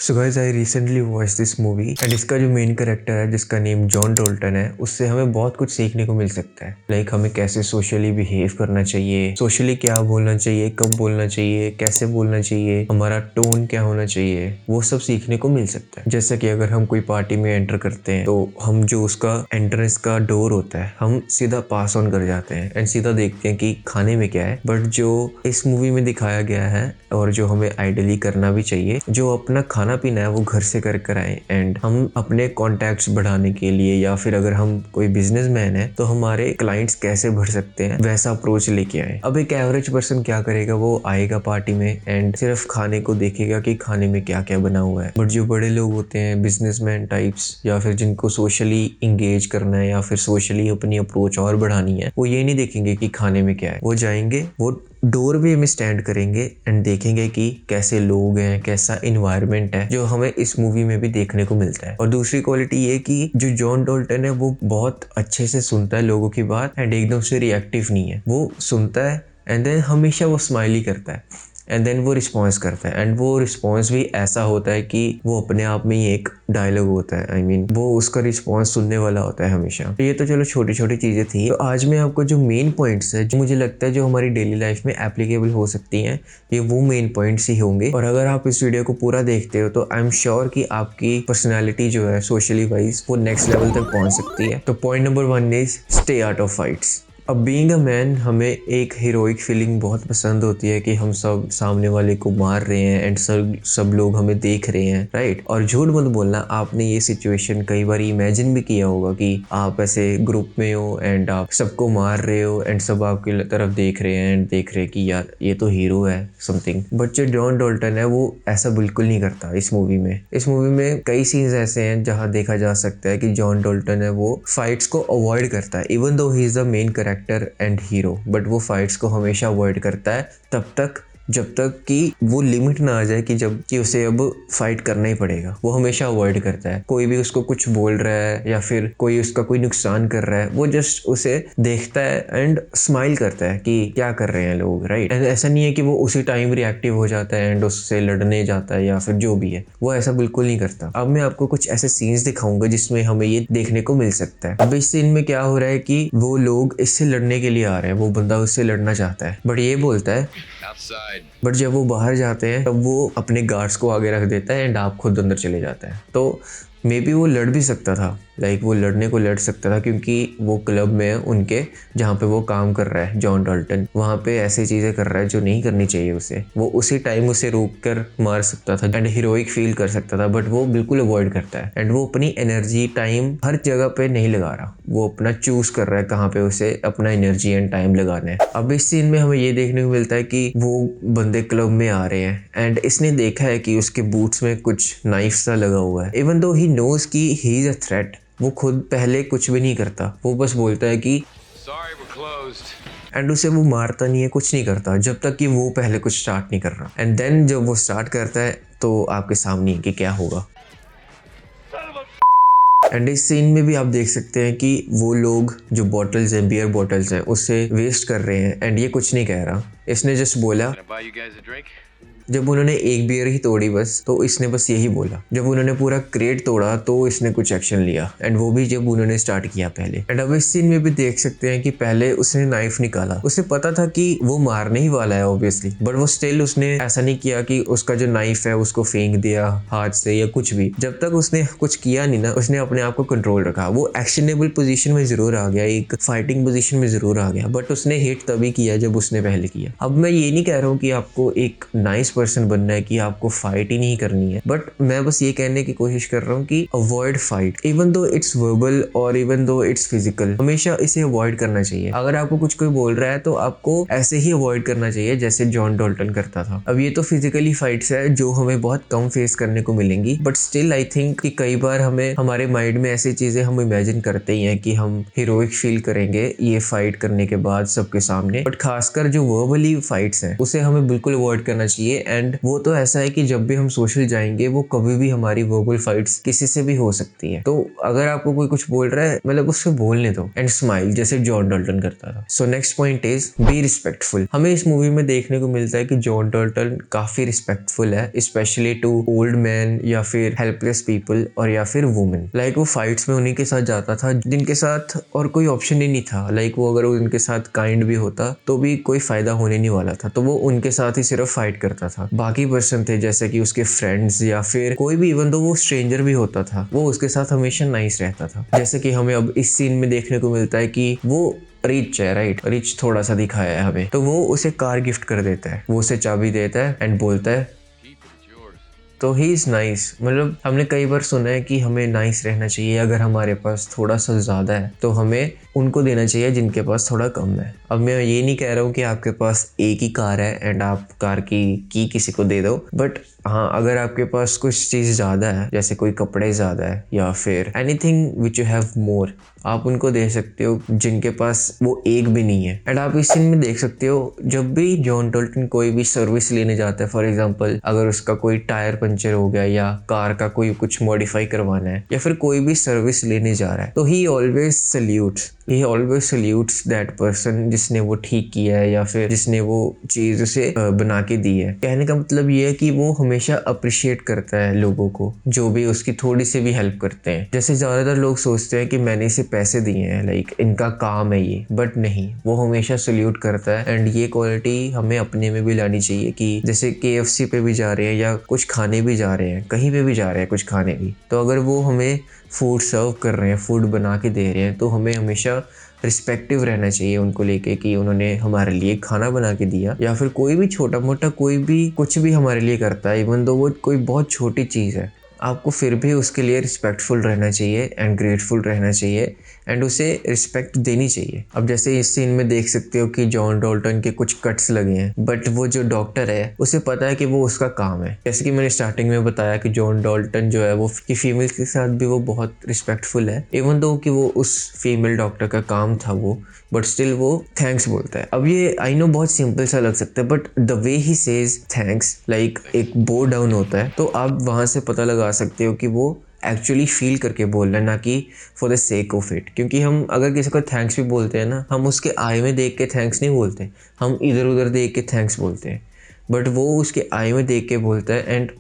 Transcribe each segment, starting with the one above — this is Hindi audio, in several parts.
So guys I recently watch this movie and इसका जो मेन कैरेक्टर है जिसका नेम जॉन डोल्टन है उससे हमें बहुत कुछ सीखने को मिल सकता है। लाइक हमें कैसे सोशली बिहेव करना चाहिए, सोशली क्या बोलना चाहिए, कब बोलना चाहिए, कैसे बोलना चाहिए, हमारा टोन क्या होना चाहिए, वो सब सीखने को मिल सकता है। जैसे कि अगर हम कोई पार्टी में एंटर करते हैं तो हम जो उसका एंट्रेंस का डोर होता है हम सीधा पास ऑन कर जाते हैं एंड सीधा देखते हैं कि खाने में क्या है। बट जो इस मूवी में दिखाया गया है और जो हमें आइडियली करना भी चाहिए, जो अपना खाना पीना है वो घर से कर आए एंड हम अपने कॉन्टैक्ट्स बढ़ाने के लिए या फिर अगर हम कोई बिजनेसमैन है तो हमारे क्लाइंट्स कैसे बढ़ सकते हैं वैसा अप्रोच लेके आए। अब एक एवरेज पर्सन क्या करेगा, वो आएगा पार्टी में एंड सिर्फ खाने को देखेगा कि खाने में क्या क्या बना हुआ है। बट जो बड़े लोग होते हैं, बिजनेसमैन टाइप्स या फिर जिनको सोशली इंगेज करना है या फिर सोशली अपनी अप्रोच और बढ़ानी है, वो ये नहीं देखेंगे कि खाने में क्या है। वो जाएंगे, वो डोरवे में स्टैंड करेंगे एंड देखेंगे कि कैसे लोग हैं, कैसा इन्वायरमेंट है, जो हमें इस मूवी में भी देखने को मिलता है। और दूसरी क्वालिटी ये कि जो जॉन डोल्टन है वो बहुत अच्छे से सुनता है लोगों की बात एंड एकदम से रिएक्टिव नहीं है। वो सुनता है एंड देन हमेशा वो स्माइल ही करता है एंड देन वो रिस्पॉन्स करता है एंड वो रिस्पॉन्स भी ऐसा होता है कि वो अपने आप में ही एक डायलॉग होता है। वो उसका रिस्पॉन्स सुनने वाला होता है हमेशा। तो ये तो चलो छोटी छोटी चीज़ें थी। तो आज मैं आपको जो मेन पॉइंट्स है जो मुझे लगता है जो हमारी डेली लाइफ में एप्लीकेबल हो सकती हैं, ये वो मेन पॉइंट्स ही होंगे। और अगर आप इस वीडियो को पूरा देखते हो तो आई एम श्योर कि आपकी पर्सनैलिटी जो है सोशली वाइज वो नेक्स्ट लेवल तक पहुंच सकती है। तो point number 1 is stay out of fights. अब बीइंग अ मैन हमें एक हीरोइक फीलिंग बहुत पसंद होती है कि हम सब सामने वाले को मार रहे हैं एंड सब लोग हमें देख रहे हैं, राइट। और झूठ मत बोलना, आपने ये सिचुएशन कई बार इमेजिन भी किया होगा कि आप ऐसे ग्रुप में हो एंड आप सबको मार रहे हो एंड सब आपकी तरफ देख रहे हैं एंड देख रहे हैं कि यार ये तो हीरो है समथिंग। बट जो जॉन डोल्टन है वो ऐसा बिल्कुल नहीं करता इस मूवी में। इस मूवी में कई सीन्स ऐसे हैं जहाँ देखा जा सकता है कि जॉन डोल्टन है वो फाइट्स को अवॉइड करता है। Even though he is the main character and hero, but वो फाइट्स को हमेशा अवॉइड करता है तब तक जब तक कि वो लिमिट ना आ जाए कि उसे अब फाइट करना ही पड़ेगा। वो हमेशा अवॉइड करता है। कोई भी उसको कुछ बोल रहा है या फिर कोई उसका कोई नुकसान कर रहा है, वो जस्ट उसे देखता है एंड स्माइल करता है कि क्या कर रहे हैं लोग, राइट। ऐसा नहीं है कि वो उसी टाइम रिएक्टिव हो जाता है एंड उससे लड़ने जाता है या फिर जो भी है, वो ऐसा बिल्कुल नहीं करता। अब मैं आपको कुछ ऐसे सीन्स दिखाऊंगा जिसमें हमें ये देखने को मिल सकता है। अब इस सीन में क्या हो रहा है कि वो लोग इससे लड़ने के लिए आ रहे हैं, वो बंदा उससे लड़ना चाहता है बट ये बोलता है बट जब वो बाहर जाते हैं तब वो अपने गार्ड्स को आगे रख देता है एंड आप खुद अंदर चले जाता है। तो मे बी वो लड़ भी सकता था, लाइक वो लड़ने को लड़ सकता था क्योंकि वो क्लब में है उनके जहाँ पे वो काम कर रहा है जॉन डॉल्टन, वहाँ पे ऐसी चीज़ें कर रहा है जो नहीं करनी चाहिए उसे। वो उसी टाइम उसे रोक कर मार सकता था एंड हीरोइक फील कर सकता था, बट वो बिल्कुल अवॉइड करता है एंड वो अपनी एनर्जी टाइम हर जगह पे नहीं लगा रहा। वो अपना चूज कर रहा है कहाँ पे उसे अपना एनर्जी एंड टाइम लगाना है। अब इस सीन में हमें ये देखने को मिलता है कि वो बंदे क्लब में आ रहे हैं एंड इसने देखा है कि उसके बूट्स में कुछ नाइफ सा लगा हुआ है। इवन दो ही नोज की ही इज अ थ्रेट, वो खुद पहले कुछ भी नहीं करता, वो बस बोलता है कि एंड उसे वो मारता नहीं है, कुछ नहीं करता जब तक कि वो पहले कुछ स्टार्ट नहीं कर रहा। एंड देन जब वो स्टार्ट करता है तो आपके सामने है कि क्या होगा। एंड इस सीन में भी आप देख सकते हैं कि वो लोग जो बॉटल्स हैं, बियर बॉटल्स हैं, उससे वेस्ट कर रहे हैं एंड ये कुछ नहीं कह रहा। इसने जस्ट बोला, जब उन्होंने एक बियर ही तोड़ी बस, तो इसने बस यही बोला। जब उन्होंने पूरा क्रेट तोड़ा तो इसने कुछ एक्शन लिया एंड वो भी जब उन्होंने स्टार्ट किया पहले। एंड अब इस सीन में भी देख सकते हैं कि पहले उसने नाइफ निकाला, उसे पता था कि वो मारने ही वाला है ऑब्वियसली, बट वो स्टिल उसने ऐसा नहीं किया कि उसका जो नाइफ है उसको फेंक दिया हाथ से या कुछ भी। जब तक उसने कुछ किया नहीं ना, उसने अपने आप को कंट्रोल रखा। वो एक्शनेबल पोजीशन में जरूर आ गया, एक फाइटिंग पोजीशन में जरूर आ गया, बट उसने हिट तभी किया जब उसने पहले किया। अब मैं ये नहीं कह रहा हूँ कि आपको एक नाइस पर्सन बनना है कि आपको फाइट ही नहीं करनी है, बट मैं बस ये कहने की कोशिश कर रहा हूँ कि avoid fight, even though it's verbal और इवन दो इट्स फिजिकल, हमेशा इसे अवॉइड करना चाहिए। अगर आपको कुछ कोई बोल रहा है तो आपको ऐसे ही अवॉइड करना चाहिए जैसे जॉन डॉल्टन करता था। अब ये तो फिजिकली फाइट्स है जो हमें बहुत कम फेस करने को मिलेंगी, बट स्टिल आई थिंक कि कई बार हमें हमारे माइंड में ऐसी चीजें हम इमेजिन करते ही हैं कि हम हीरोइक फील करेंगे ये फाइट करने के बाद सबके सामने। बट खासकर जो वर्बली फाइट्स हैं उसे हमें बिल्कुल अवॉइड करना चाहिए एंड वो तो ऐसा है कि जब भी हम सोशल जाएंगे वो कभी भी हमारी वर्बल फाइट्स किसी से भी हो सकती है। तो अगर आपको कोई कुछ बोल रहा है मतलब उससे बोलने दो एंड स्माइल, जैसे जॉन डॉल्टन करता था। So next point is be respectful. हमें इस मूवी में देखने को मिलता है कि जॉन डॉल्टन काफी रिस्पेक्टफुल है, स्पेशली टू ओल्ड मैन या फिर हेल्पलेस पीपल और या फिर वुमेन। लाइक वो फाइट्स में उन्हीं के साथ जाता था जिनके साथ और कोई ऑप्शन ही नहीं था। लाइक वो अगर उनके साथ काइंड भी होता तो भी कोई फायदा होने नहीं वाला था, तो वो उनके साथ ही सिर्फ फाइट करता था। बाकी पर्सन थे जैसे कि उसके फ्रेंड्स या फिर कोई भी, इवन तो वो स्ट्रेंजर भी होता था, वो उसके साथ हमेशा नाइस रहता था। जैसे कि हमें अब इस सीन में देखने को मिलता है कि वो रिच है, राइट, रिच थोड़ा सा दिखाया है हमें, तो वो उसे कार गिफ्ट कर देता है, वो उसे चाबी देता है एंड बोलता है तो ही इज़ नाइस। मतलब हमने कई बार सुना है कि हमें नाइस रहना चाहिए, अगर हमारे पास थोड़ा सा ज़्यादा है तो हमें उनको देना चाहिए जिनके पास थोड़ा कम है। अब मैं ये नहीं कह रहा हूँ कि आपके पास एक ही कार है एंड आप कार की किसी को दे दो, बट हाँ, अगर आपके पास कुछ चीज़ ज़्यादा है, जैसे कोई कपड़े ज़्यादा है या फिर anything which you have more, आप उनको दे सकते हो जिनके पास वो एक भी नहीं है। एंड आप इस सीन में देख सकते हो जब भी जॉन डॉल्टन कोई भी सर्विस लेने जाता है, फॉर एग्जांपल अगर उसका कोई टायर पंचर हो गया या कार का कोई कुछ मॉडिफाई करवाना है या फिर कोई भी सर्विस लेने जा रहा है, तो ही ऑलवेज सल्यूट्स दैट पर्सन जिसने वो ठीक किया है या फिर जिसने वो चीज़ उसे बना के दी है। कहने का मतलब ये है कि वो हमेशा अप्रिशिएट करता है लोगों को जो भी उसकी थोड़ी सी भी हेल्प करते हैं। जैसे ज़्यादातर लोग सोचते हैं कि मैंने इसे पैसे दिए हैं, लाइक इनका काम है ये, बट नहीं, वो हमेशा सल्यूट करता है। एंड ये क्वालिटी हमें अपने में भी लानी चाहिए कि जैसे KFC पे भी जा रहे हैं या कुछ खाने भी जा रहे हैं, कहीं पे भी जा रहे हैं कुछ खाने भी, तो अगर वो हमें फूड सर्व कर रहे हैं, फूड बना के दे रहे हैं, तो हमें हमेशा रिस्पेक्टिव रहना चाहिए उनको लेके कि उन्होंने हमारे लिए खाना बना के दिया। या फिर कोई भी छोटा मोटा कोई भी कुछ भी हमारे लिए करता है, इवन दो वो कोई बहुत छोटी चीज़ है, आपको फिर भी उसके लिए रिस्पेक्टफुल रहना चाहिए एंड ग्रेटफुल रहना चाहिए एंड उसे रिस्पेक्ट देनी चाहिए। अब जैसे इस सीन में देख सकते हो कि जॉन डॉल्टन के कुछ कट्स लगे हैं, बट वो जो डॉक्टर है उसे पता है कि वो उसका काम है। जैसे कि मैंने स्टार्टिंग में बताया कि जॉन डॉल्टन जो है वो कि फीमेल के साथ भी वो बहुत रिस्पेक्टफुल है, इवन दो कि वो उस फीमेल डॉक्टर का काम था वो, बट स्टिल वो थैंक्स बोलता है। अब ये आई नो बहुत सिंपल सा लग सकता है, but the way he says thanks, like एक बो डाउन होता है, तो आप वहाँ से पता लगा सकते हो कि वो एक्चुअली फील करके बोल रहा है, ना कि for the sake of it. क्योंकि हम अगर किसी को थैंक्स भी बोलते हैं ना, हम उसके आई में देख के थैंक्स नहीं बोलते, हम इधर उधर देख के थैंक्स बोलते हैं, बट वो उसके आई में देख के बोलता है। एंड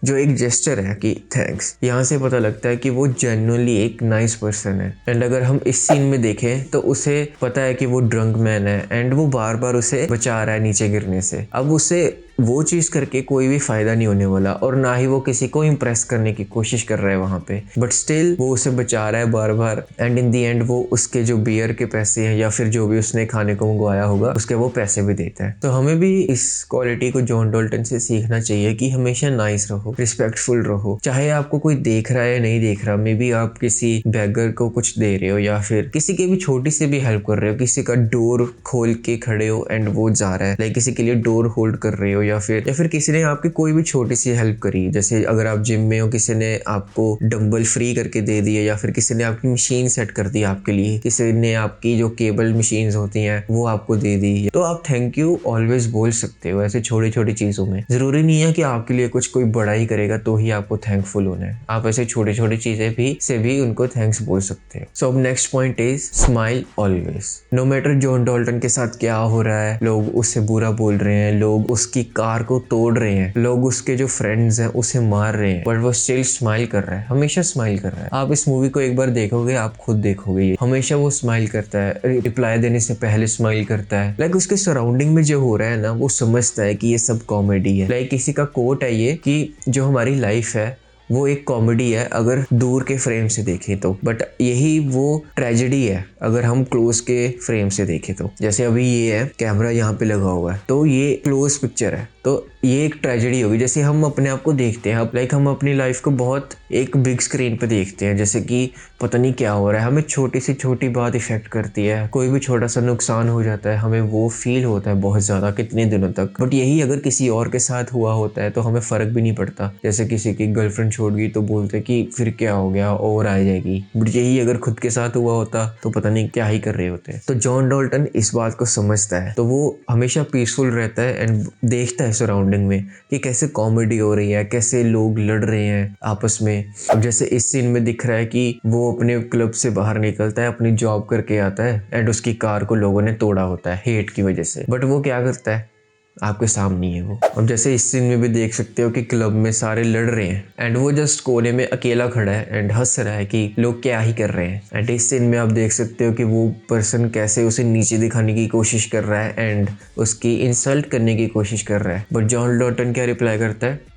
जो एक जेस्चर है कि थैंक्स, यहाँ से पता लगता है कि वो जेन्युइनली एक नाइस पर्सन है। एंड अगर हम इस सीन में देखें तो उसे पता है कि वो ड्रंक मैन है एंड वो बार बार उसे बचा रहा है नीचे गिरने से। अब उसे वो चीज़ करके कोई भी फायदा नहीं होने वाला और ना ही वो किसी को इम्प्रेस करने की कोशिश कर रहा है वहाँ पे, बट स्टिल वो उसे बचा रहा है बार बार। एंड इन दी एंड वो उसके जो बियर के पैसे हैं या फिर जो भी उसने खाने को मंगवाया होगा उसके वो पैसे भी देता है। तो हमें भी इस क्वालिटी को जॉन डॉल्टन से सीखना चाहिए कि हमेशा नाइस रहो, रिस्पेक्टफुल रहो, चाहे आपको कोई देख रहा है या नहीं देख रहा। मे बी आप किसी बैगर को कुछ दे रहे हो या फिर किसी की भी छोटी सी भी हेल्प कर रहे हो, किसी का डोर खोल के खड़े हो एंड वो जा रहा है, लाइक किसी के लिए डोर होल्ड कर रहे हो या फिर किसी ने आपकी कोई भी छोटी सी हेल्प करी। जैसे अगर आप जिम में हो, किसी ने आपको डंबल फ्री करके दे दिए या फिर किसी ने आपकी मशीन सेट कर दी आपके लिए, किसी ने आपकी जो केबल मशीन्स होती हैं वो आपको दे दी, तो आप थैंक यू ऑलवेज बोल सकते हो ऐसे छोटी छोटी चीज़ों में। ज़रूरी नहीं है कि आपके लिए कुछ कोई बड़ा ही करेगा तो ही आपको थैंकफुल होना है, आप ऐसे छोटी छोटी चीज़ें भी से भी उनको थैंक्स बोल सकते हो। सो अब next point is smile always. No matter John Dalton के साथ क्या हो रहा है, लोग उससे बुरा बोल रहे हैं, लोग उसकी कार को तोड़ रहे हैं, लोग उसके जो फ्रेंड्स हैं उसे मार रहे हैं, बट वो स्टिल स्माइल कर रहा है, हमेशा स्माइल कर रहा है। आप इस मूवी को एक बार देखोगे आप खुद देखोगे, ये हमेशा वो स्माइल करता है, रिप्लाई देने से पहले स्माइल करता है। लाइक उसके सराउंडिंग में जो हो रहा है ना, वो समझता है कि ये सब कॉमेडी है। लाइक किसी का कोट है ये कि जो हमारी लाइफ है वो एक कॉमेडी है अगर दूर के फ्रेम से देखें तो, बट यही वो ट्रेजेडी है अगर हम क्लोज के फ्रेम से देखें तो। जैसे अभी ये है, कैमरा यहाँ पे लगा हुआ है तो ये क्लोज पिक्चर है, तो ये एक ट्रेजेडी होगी। जैसे हम अपने आप को देखते हैं, लाइक हम अपनी लाइफ को बहुत एक बिग स्क्रीन पे देखते हैं, जैसे कि पता नहीं क्या हो रहा है, हमें छोटी से छोटी बात इफेक्ट करती है, कोई भी छोटा सा नुकसान हो जाता है, हमें वो फील होता है बहुत ज़्यादा कितने दिनों तक। बट यही अगर किसी और के साथ हुआ होता है तो हमें फ़र्क भी नहीं पड़ता। जैसे किसी की गर्लफ्रेंड छोड़ गई तो बोलते कि फिर क्या हो गया और आ जाएगी, बट यही अगर खुद के साथ हुआ होता तो पता नहीं क्या ही कर रहे होते। तो जॉन डॉल्टन इस बात को समझता है, तो वो हमेशा पीसफुल रहता है एंड देखता है है सराउंडिंग में कि कैसे कॉमेडी हो रही है, कैसे लोग लड़ रहे हैं आपस में। अब जैसे इस सीन में दिख रहा है कि वो अपने क्लब से बाहर निकलता है, अपनी जॉब करके आता है एंड उसकी कार को लोगों ने तोड़ा होता है हेट की वजह से, बट वो क्या करता है, आपके सामने है वो। अब जैसे इस सीन में भी देख सकते हो कि क्लब में सारे लड़ रहे हैं एंड वो जस्ट कोने में अकेला खड़ा है एंड हंस रहा है कि लोग क्या ही कर रहे हैं। एंड इस सीन में आप देख सकते हो कि वो पर्सन कैसे उसे नीचे दिखाने की कोशिश कर रहा है एंड उसकी इंसल्ट करने की कोशिश कर रहा है, बट जॉन डॉल्टन क्या रिप्लाई करता है।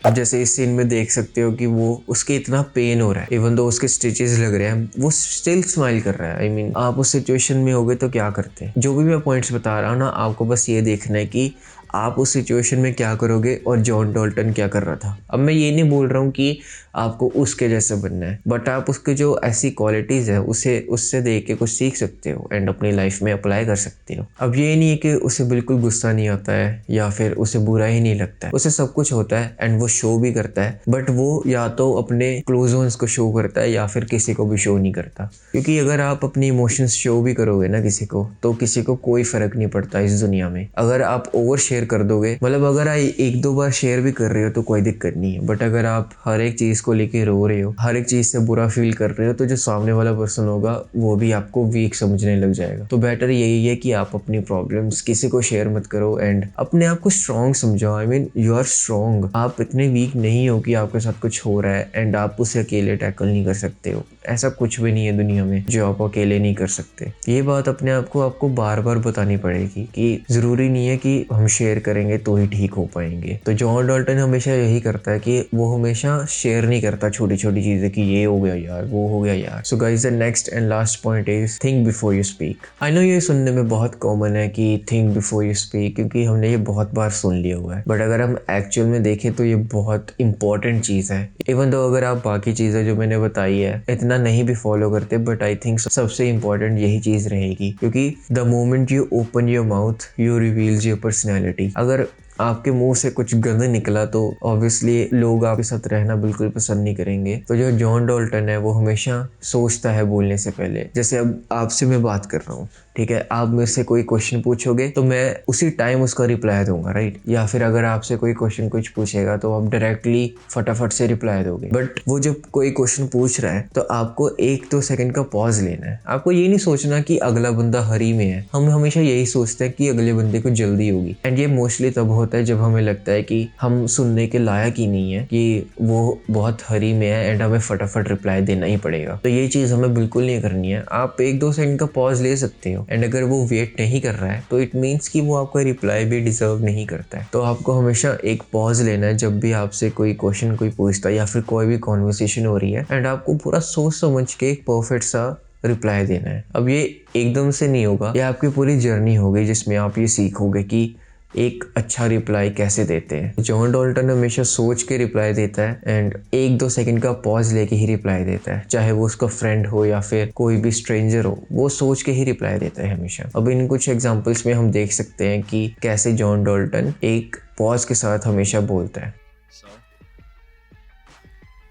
अब जैसे इस सीन में देख सकते हो कि वो उसके इतना पेन हो रहा है, इवन दो उसके स्टिचेस लग रहे हैं, वो स्टिल स्माइल कर रहा है। आई मीन आप उस सिचुएशन में होगे तो क्या करते हैं। जो भी मैं पॉइंट्स बता रहा हूँ ना, आपको बस ये देखना है कि आप उस सिचुएशन में क्या करोगे और जॉन डॉल्टन क्या कर रहा था। अब मैं ये नहीं बोल रहा हूँ कि आपको उसके जैसे बनना है, बट आप उसके जो ऐसी क्वालिटीज़ है उससे देख के कुछ सीख सकते हो एंड अपनी लाइफ में अप्लाई कर सकते हो। अब ये नहीं है कि उसे बिल्कुल गुस्सा नहीं आता है या फिर उसे बुरा ही नहीं लगता है, उसे सब कुछ होता है एंड वो शो भी करता है, बट वो या तो अपने क्लोज वंस को शो करता है या फिर किसी को भी शो नहीं करता। क्योंकि अगर आप अपनी इमोशंस शो भी करोगे ना किसी को, तो किसी को कोई फर्क नहीं पड़ता इस दुनिया में। अगर आप ओवर शेयर कर दोगे, मतलब अगर आप एक दो बार शेयर भी कर रहे हो तो कोई दिक्कत नहीं है, बट अगर आप हर एक चीज को लेके रो रहे हो, हर एक चीज से बुरा फील कर रहे हो, तो जो सामने वाला पर्सन होगा वो भी आपको वीक समझने लग जाएगा। तो बेटर यही है कि आप अपनी प्रॉब्लम्स किसी को शेयर मत करो एंड अपने आप को स्ट्रॉन्ग समझो। I mean you are strong, आप इतने वीक नहीं हो कि आपके साथ कुछ हो रहा है एंड आप उसे अकेले टैकल नहीं कर सकते हो। ऐसा कुछ भी नहीं है दुनिया में जो आप अकेले नहीं कर सकते। ये बात अपने आप को आपको बार बार बतानी पड़ेगी कि जरूरी नहीं है कि हम शेयर करेंगे तो ही ठीक हो पाएंगे। तो जॉन डॉल्टन हमेशा यही करता है कि वो हमेशा शेयर नहीं करता छोटी छोटी चीजें कि ये हो गया यार, वो हो गया यार। So guys, the next and last point is think before you speak. I know ये सुनने में बहुत कॉमन है कि थिंक बिफोर यू स्पीक, क्योंकि हमने ये बहुत बार सुन लिया हुआ है, बट अगर हम एक्चुअल में देखें तो ये बहुत इंपॉर्टेंट चीज है। इवन दो अगर आप बाकी चीजें जो मैंने बताई है इतना नहीं भी फॉलो करते, बट आई थिंक सबसे इंपॉर्टेंट यही चीज रहेगी, क्योंकि the moment you open your mouth you reveals your personality. अगर आपके मुंह से कुछ गंद निकला तो ऑब्वियसली लोग आपके साथ रहना बिल्कुल पसंद नहीं करेंगे। तो जो जॉन डॉल्टन है वो हमेशा सोचता है बोलने से पहले। जैसे अब आपसे मैं बात कर रहा हूँ, ठीक है, आप मेरे से कोई क्वेश्चन पूछोगे तो मैं उसी टाइम उसका रिप्लाई दूंगा, राइट। या फिर अगर आपसे कोई क्वेश्चन कुछ पूछेगा तो आप डायरेक्टली फटाफट से रिप्लाई दोगे। बट वो जब कोई क्वेश्चन पूछ रहा है तो आपको 1-2 सेकंड का पॉज लेना है। आपको ये नहीं सोचना कि अगला बंदा हरी में है। हम हमेशा यही सोचते हैं कि अगले बंदे को जल्दी होगी, एंड ये मोस्टली तब होता है जब हमें लगता है कि हम सुनने के लायक ही नहीं है, कि वो बहुत हरी में है एंड हमें फटाफट रिप्लाई देना ही पड़ेगा। तो ये चीज हमें बिल्कुल नहीं करनी है। आप 1-2 सेकंड का पॉज ले सकते हो, एंड अगर वो वेट नहीं कर रहा है तो इट मीन्स कि वो आपका रिप्लाई भी डिजर्व नहीं करता है। तो आपको हमेशा एक पॉज लेना है जब भी आपसे कोई क्वेश्चन कोई पूछता है या फिर कोई भी कॉन्वर्सेशन हो रही है, एंड आपको पूरा सोच समझ के एक परफेक्ट सा रिप्लाई देना है। अब ये एकदम से नहीं होगा, ये आपकी पूरी जर्नी होगी जिसमें आप ये सीखोगे कि एक अच्छा रिप्लाई कैसे देते हैं। जॉन डॉल्टन हमेशा सोच के रिप्लाई देता है एंड 1-2 सेकंड का पॉज लेके ही रिप्लाई देता है, चाहे वो उसका फ्रेंड हो या फिर कोई भी स्ट्रेंजर हो, वो सोच के ही रिप्लाई देता है हमेशा। अब इन कुछ एग्जांपल्स में हम देख सकते हैं कि कैसे जॉन डॉल्टन एक पॉज के साथ हमेशा बोलता है।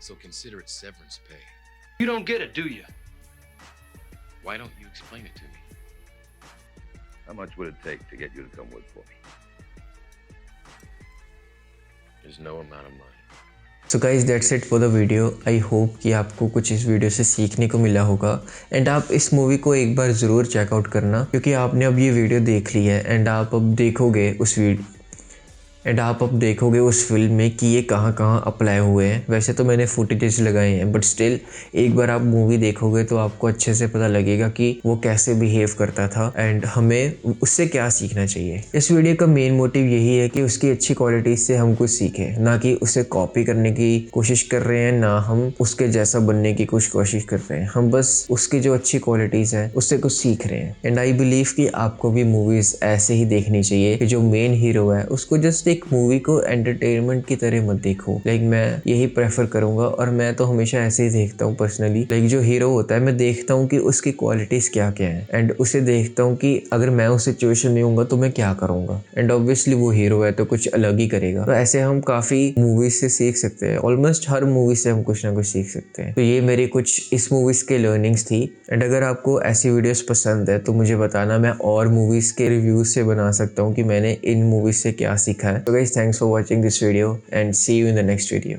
So consider it severance pay. You don't get it, do you? Why don't you explain it to me? How much would it take to get you to come work for me? There's no amount of money. So guys that's it for the video. I hope कि आपको कुछ इस वीडियो से सीखने को मिला होगा, एंड आप इस मूवी को एक बार ज़रूर चेकआउट करना, क्योंकि आपने अब ये वीडियो देख ली है एंड आप अब देखोगे उस फिल्म में कि ये कहाँ कहाँ अप्लाई हुए हैं। वैसे तो मैंने फुटेजेस लगाए हैं, बट स्टिल एक बार आप मूवी देखोगे तो आपको अच्छे से पता लगेगा कि वो कैसे बिहेव करता था एंड हमें उससे क्या सीखना चाहिए। इस वीडियो का मेन मोटिव यही है कि उसकी अच्छी क्वालिटीज से हम कुछ सीखें, ना कि उसे कॉपी करने की कोशिश कर रहे हैं, ना हम उसके जैसा बनने की कुछ कोशिश कर रहे हैं। हम बस उसकी जो अच्छी क्वालिटीज है उससे कुछ सीख रहे हैं। एंड आई बिलीव कि आपको भी मूवीज ऐसे ही देखनी चाहिए कि जो मेन हीरो है उसको जस्ट एक मूवी को एंटरटेनमेंट की तरह मत देखो। लाइक मैं यही प्रेफर करूंगा और मैं तो हमेशा ऐसे ही देखता हूँ पर्सनली। लाइक जो हीरो होता है मैं देखता हूँ कि उसकी क्वालिटीज क्या क्या है एंड उसे देखता हूँ कि अगर मैं उस सिचुएशन में होऊंगा तो मैं क्या करूंगा। एंड ऑब्वियसली वो हीरो है तो कुछ अलग ही करेगा। तो ऐसे हम काफी मूवीज से सीख सकते हैं। ऑलमोस्ट हर मूवी से हम कुछ ना कुछ सीख सकते हैं। तो ये मेरी कुछ इस मूवीज के लर्निंग्स थी। एंड अगर आपको ऐसी वीडियोस पसंद है तो मुझे बताना, मैं और मूवीज के रिव्यूज से बना सकता हूँ कि मैंने इन मूवीज से क्या सीखा है। तो guys, thanks for watching this video and see you in the next video.